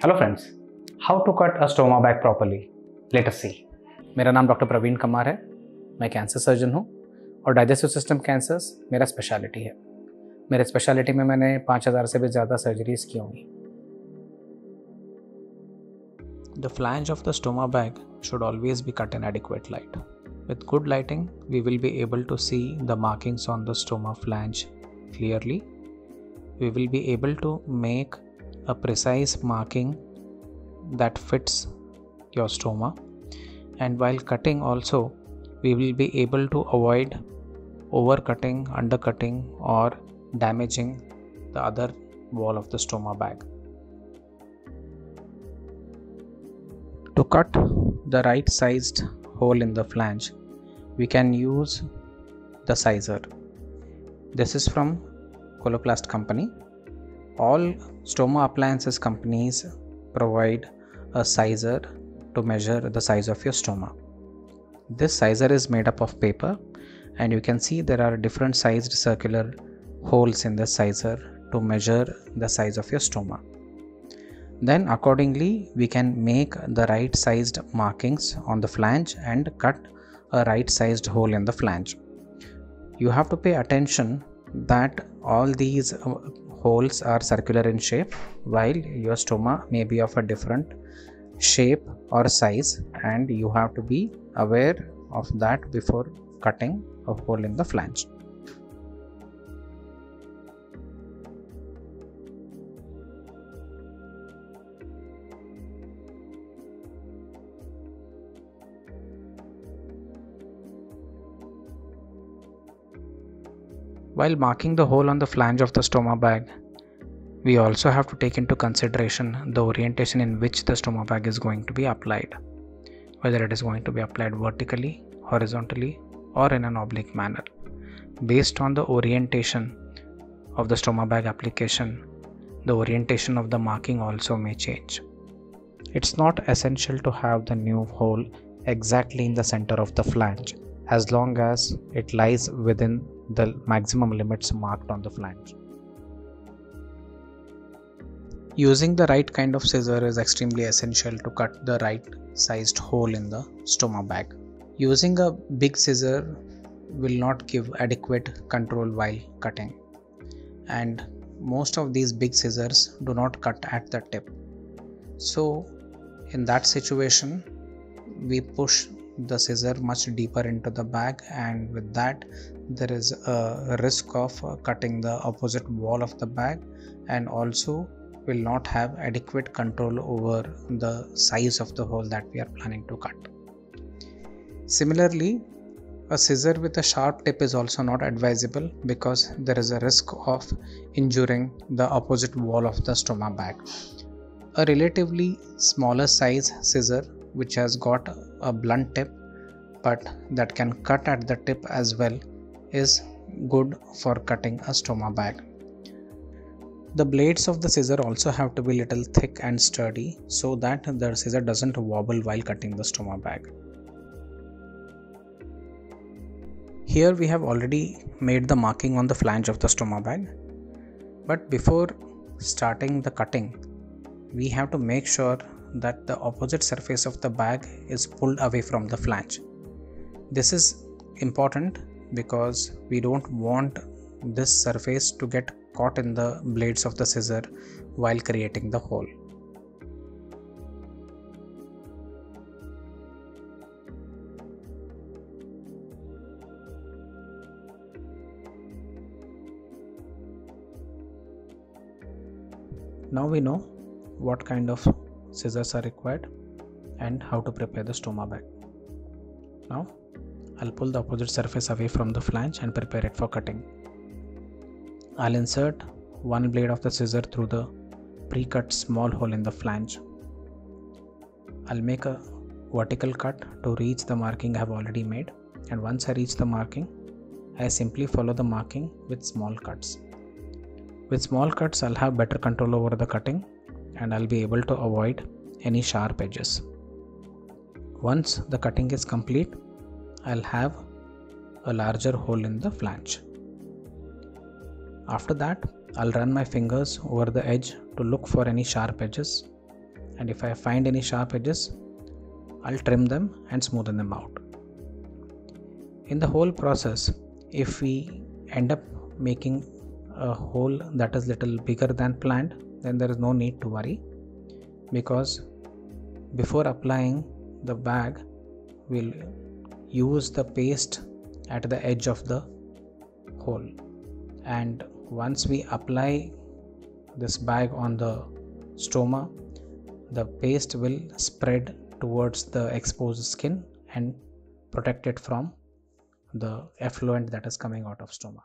Hello friends, how to cut a stoma bag properly, let us see. मेरा नाम doctor Praveen कम्मार है। मैं cancer surgeon हूँ और डाइजेस्टिव सिस्टम कैंसर्स मेरा स्पेशलिटी है। मेरे स्पेशलिटी में मैंने 5000 से भी ज़्यादा सर्जरीज की होंगी। The flange of the stoma bag should always be cut in adequate light. With good lighting, we will be able to see the markings on the stoma flange clearly. We will be able to make a precise marking that fits your stoma, and while cutting also we will be able to avoid overcutting, undercutting or damaging the other wall of the stoma bag. To cut the right sized hole in the flange, we can use the sizer. This is from Coloplast company. All stoma appliances companies provide a sizer to measure the size of your stoma. This sizer is made up of paper, and you can see there are different sized circular holes in the sizer to measure the size of your stoma. Then accordingly we can make the right sized markings on the flange and cut a right sized hole in the flange. You have to pay attention that all these holes are circular in shape, while your stoma may be of a different shape or size, and you have to be aware of that before cutting a hole in the flange. While marking the hole on the flange of the stoma bag, we also have to take into consideration the orientation in which the stoma bag is going to be applied, whether it is going to be applied vertically, horizontally or in an oblique manner. Based on the orientation of the stoma bag application, the orientation of the marking also may change. It's not essential to have the new hole exactly in the center of the flange, as long as it lies within the maximum limits marked on the flange. Using the right kind of scissor is extremely essential to cut the right sized hole in the stoma bag. Using a big scissor will not give adequate control while cutting, and most of these big scissors do not cut at the tip. So in that situation, we push the scissor much deeper into the bag, and with that there is a risk of cutting the opposite wall of the bag, and also will not have adequate control over the size of the hole that we are planning to cut. Similarly, a scissor with a sharp tip is also not advisable, because there is a risk of injuring the opposite wall of the stoma bag. A relatively smaller size scissor which has got a blunt tip but that can cut at the tip as well is good for cutting a stoma bag. The blades of the scissor also have to be little thick and sturdy, so that the scissor doesn't wobble while cutting the stoma bag. Here we have already made the marking on the flange of the stoma bag, but before starting the cutting, we have to make sure that the opposite surface of the bag is pulled away from the flange. This is important because we don't want this surface to get caught in the blades of the scissor while creating the hole. Now we know what kind of scissors are required and how to prepare the stoma bag. Now I'll pull the opposite surface away from the flange and prepare it for cutting. I'll insert one blade of the scissor through the pre-cut small hole in the flange. I'll make a vertical cut to reach the marking I have already made, and once I reach the marking, I simply follow the marking with small cuts. With small cuts, I'll have better control over the cutting, and I'll be able to avoid any sharp edges. Once the cutting is complete, I'll have a larger hole in the flange. After that, I'll run my fingers over the edge to look for any sharp edges, and if I find any sharp edges, I'll trim them and smoothen them out. In the whole process, if we end up making a hole that is little bigger than planned, then there is no need to worry, because before applying the bag, we'll use the paste at the edge of the hole, and once we apply this bag on the stoma, the paste will spread towards the exposed skin and protect it from the effluent that is coming out of stoma.